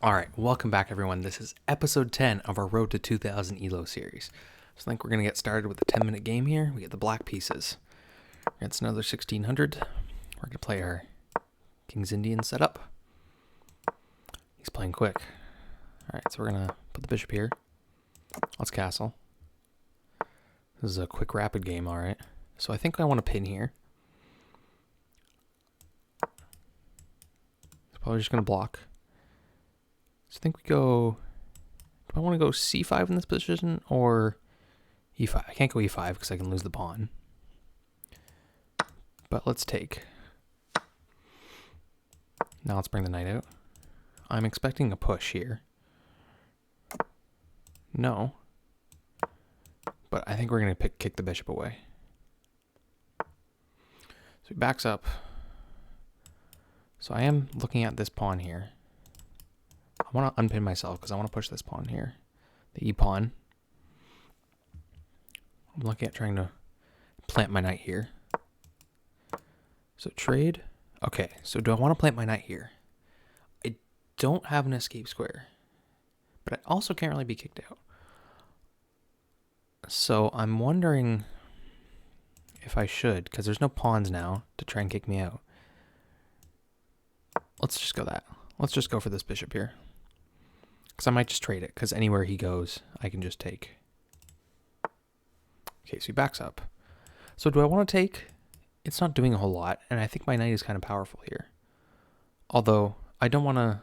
Alright, welcome back everyone. This is episode 10 of our Road to 2000 ELO series. So I think we're going to get started with a 10-minute game here. We get the black pieces. It's another 1600. We're going to play our King's Indian setup. He's playing quick. Alright, so we're going to put the bishop here. Let's castle. This is a quick rapid game, alright. So I think I want to pin here. It's probably just going to block. So I think we go, do I want to go c5 in this position or e5? I can't go e5 because I can lose the pawn. But let's take. Now let's bring the knight out. I'm expecting a push here. No. But I think we're going to kick the bishop away. So he backs up. So I am looking at this pawn here. I want to unpin myself because I want to push this pawn here. The e-pawn. I'm looking at trying to plant my knight here. So trade. Okay, so do I want to plant my knight here? I don't have an escape square. But I also can't really be kicked out. So I'm wondering if I should, because there's no pawns now to try and kick me out. Let's just go that. Let's just go for this bishop here. Because I might just trade it, because anywhere he goes, I can just take. Okay, so he backs up. So do I want to take? It's not doing a whole lot, and I think my knight is kind of powerful here. Although, I don't want to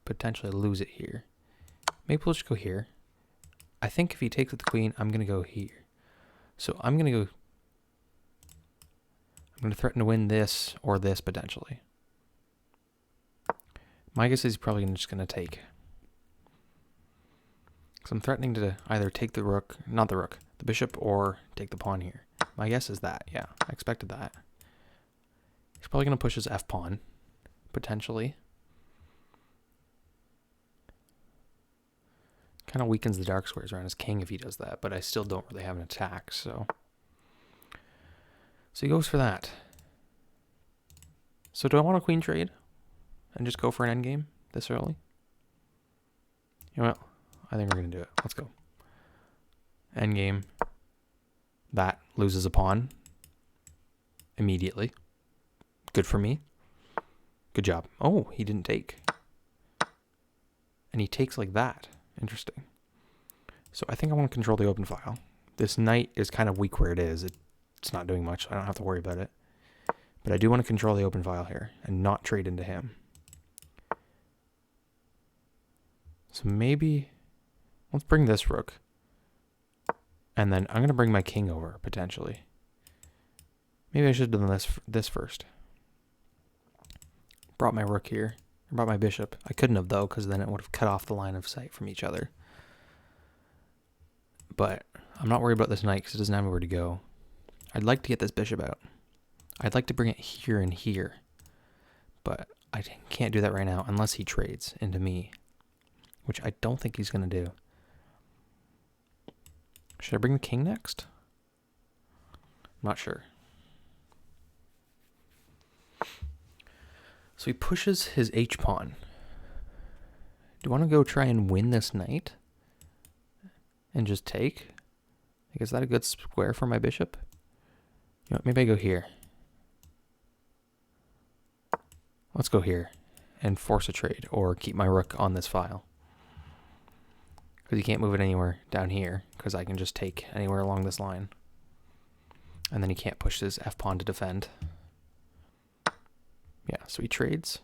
potentially lose it here. Maybe we'll just go here. I think if he takes with the queen, I'm going to go here. So I'm going to threaten to win this or this potentially. My guess is he's probably just going to take. Because I'm threatening to either take the rook, not the rook, the bishop, or take the pawn here. My guess is that, yeah, I expected that. He's probably going to push his f-pawn, potentially. Kind of weakens the dark squares around his king if he does that, but I still don't really have an attack, so. So he goes for that. So do I want a queen trade? And just go for an endgame this early? You know what? I think we're going to do it. Let's go. Endgame. That loses a pawn. Immediately. Good for me. Good job. Oh, he didn't take. And he takes like that. Interesting. So I think I want to control the open file. This knight is kind of weak where it is. It's not doing much. I don't have to worry about it. But I do want to control the open file here and not trade into him. So maybe let's bring this rook. And then I'm going to bring my king over, potentially. Maybe I should have done this first. Brought my rook here. Brought my bishop. I couldn't have, though, because then it would have cut off the line of sight from each other. But I'm not worried about this knight because it doesn't have anywhere to go. I'd like to get this bishop out. I'd like to bring it here and here. But I can't do that right now unless he trades into me. Which I don't think he's going to do. Should I bring the king next? I'm not sure. So he pushes his h-pawn. Do you want to go try and win this knight? And just take? Like, is that a good square for my bishop? You know what, maybe I go here. Let's go here and force a trade or keep my rook on this file. Because he can't move it anywhere down here because I can just take anywhere along this line. And then he can't push his f-pawn to defend. Yeah, so he trades.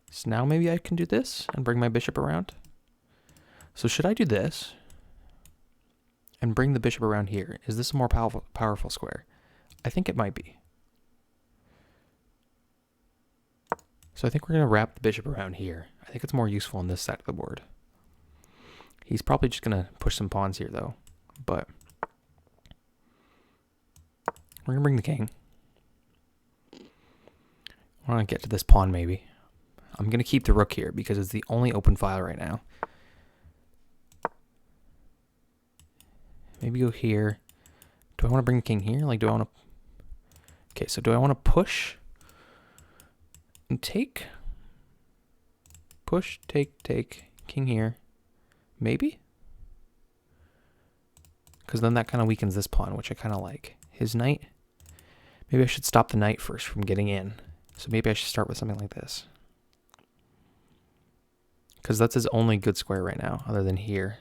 So now maybe I can do this and bring my bishop around. So should I do this and bring the bishop around here? Is this a more powerful square? I think it might be. So I think we're going to wrap the bishop around here. I think it's more useful on this side of the board. He's probably just going to push some pawns here, though. But we're going to bring the king. I want to get to this pawn, maybe. I'm going to keep the rook here because it's the only open file right now. Maybe go here. Do I want to bring the king here? Like, do I want to... Okay, so do I want to push and take? push, take, king here. Maybe? Because then that kind of weakens this pawn, which I kind of like. His knight. Maybe I should stop the knight first from getting in. So maybe I should start with something like this. Because that's his only good square right now, other than here.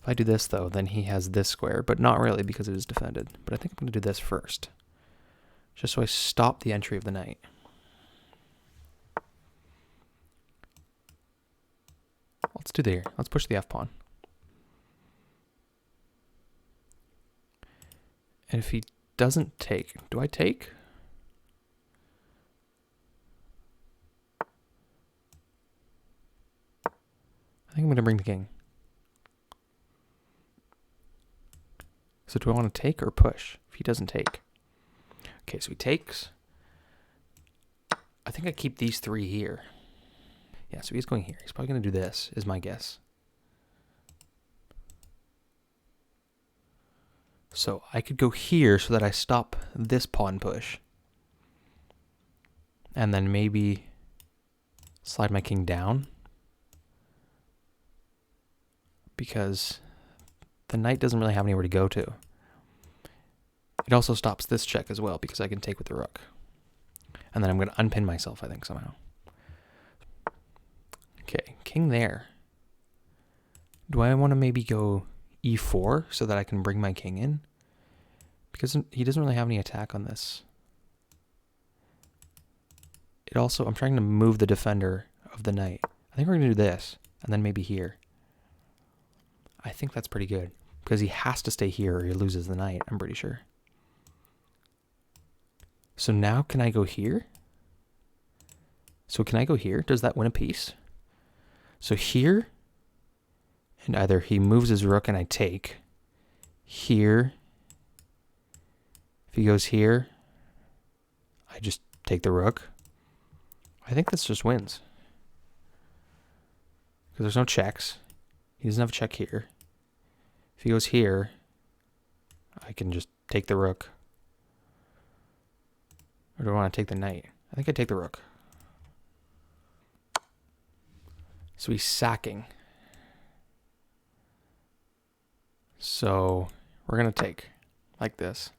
If I do this, though, then he has this square, but not really because it is defended. But I think I'm going to do this first. Just so I stop the entry of the knight. Let's do there. Let's push the f-pawn. And if he doesn't take, do I take? I think I'm going to bring the king. So do I want to take or push if he doesn't take? Okay, so he takes. I think I keep these three here. Yeah, so he's going here. He's probably going to do this, is my guess. So I could go here so that I stop this pawn push. And then maybe slide my king down. Because the knight doesn't really have anywhere to go to. It also stops this check as well because I can take with the rook. And then I'm going to unpin myself, I think, somehow. Okay, king there. Do I want to maybe go e4 so that I can bring my king in? Because he doesn't really have any attack on this. It also, I'm trying to move the defender of the knight. I think we're going to do this, and then maybe here. I think that's pretty good, because he has to stay here or he loses the knight, I'm pretty sure. So now can I go here? So can I go here? Does that win a piece? So here, and either he moves his rook and I take. Here, if he goes here, I just take the rook. I think this just wins. Because there's no checks. He doesn't have a check here. If he goes here, I can just take the rook. Or do I want to take the knight? I think I take the rook. So he's sacking. So we're going to take like this.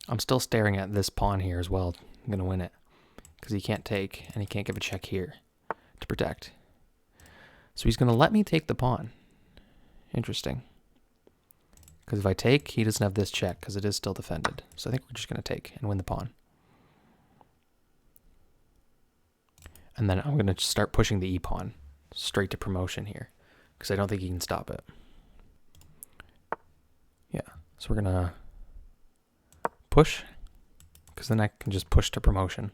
I'm still staring at this pawn here as well. I'm going to win it. Because he can't take, and he can't give a check here to protect. So he's going to let me take the pawn. Interesting. Because if I take, he doesn't have this check because it is still defended. So I think we're just going to take and win the pawn. And then I'm going to start pushing the e-pawn straight to promotion here because I don't think he can stop it. Yeah, so we're going to push because then I can just push to promotion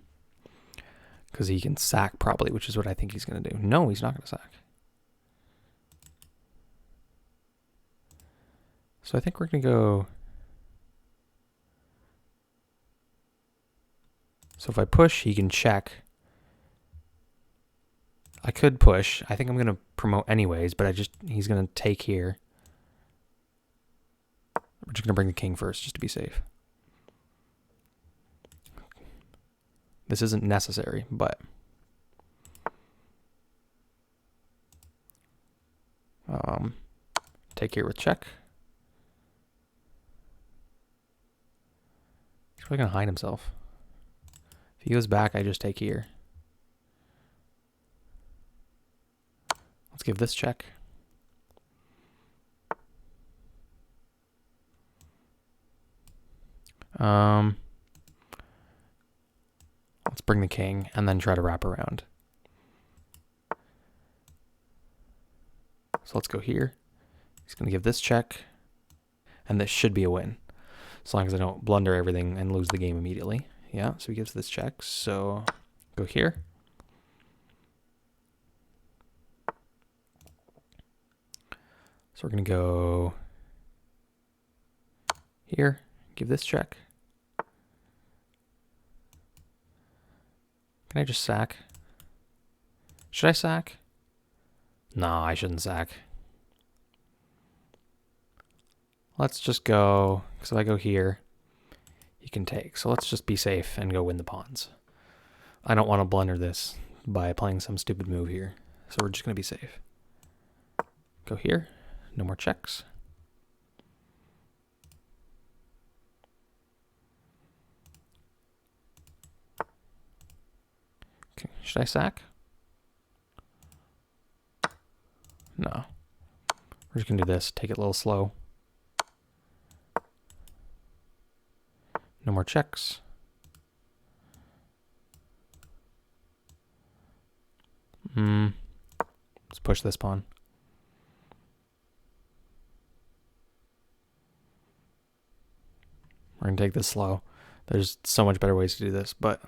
because he can sack probably, which is what I think he's going to do. No, he's not going to sack. So I think we're going to go. So if I push, he can check. I could push. I think I'm going to promote anyways, but he's going to take here. We're just going to bring the king first just to be safe. This isn't necessary, but take here with check. He's probably going to hide himself. If he goes back, I just take here. Let's give this check. Let's bring the king and then try to wrap around. So let's go here. He's going to give this check. And this should be a win. As long as I don't blunder everything and lose the game immediately. Yeah, so he gives this check. So go here. So we're going to go here. Give this check. Can I just sack? Should I sack? No, I shouldn't sack. Let's just go, because if I go here, he can take. So let's just be safe and go win the pawns. I don't want to blunder this by playing some stupid move here. So we're just going to be safe. Go here. No more checks. Okay, should I sack? No. We're just going to do this. Take it a little slow. No more checks. Let's push this pawn. We're going to take this slow. There's so much better ways to do this, but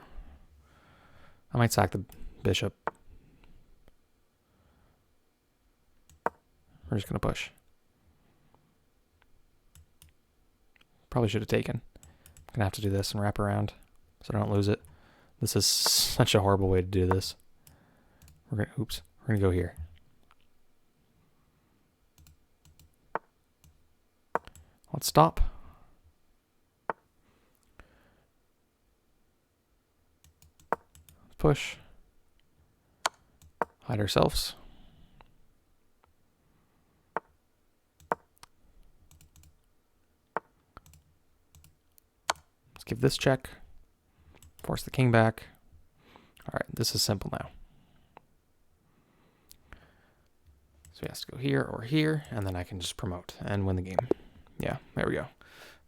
I might sack the bishop. We're just going to push. Probably should have taken. I'm going to have to do this and wrap around so I don't lose it. This is such a horrible way to do this. We're going to go here. Let's stop. Push. Hide ourselves. Let's give this check. Force the king back. All right, this is simple now. So he has to go here or here, and then I can just promote and win the game. Yeah, there we go.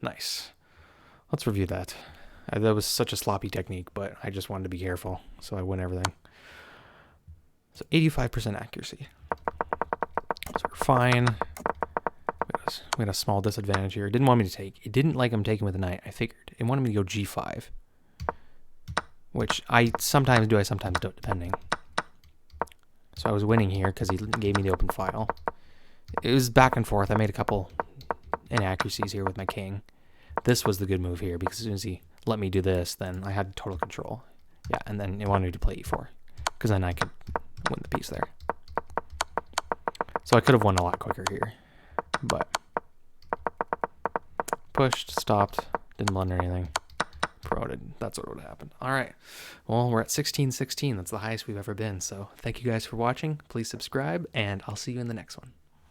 Nice. Let's review that. That was such a sloppy technique, but I just wanted to be careful, so I win everything. So 85% accuracy. So we're fine. We had a small disadvantage here. It didn't want me to take. It didn't like I'm taking with the knight. I figured. It wanted me to go g5, which I sometimes do, I sometimes don't, depending. So I was winning here because he gave me the open file. It was back and forth. I made a couple inaccuracies here with my king. This was the good move here because as soon as he let me do this, then I had total control. Yeah, and then it wanted me to play e4 because then I could win the piece there. So I could have won a lot quicker here, but pushed, stopped, didn't blunder anything, promoted. That's what would have happened. All right, well, we're at 16-16. That's the highest we've ever been. So thank you guys for watching. Please subscribe, and I'll see you in the next one.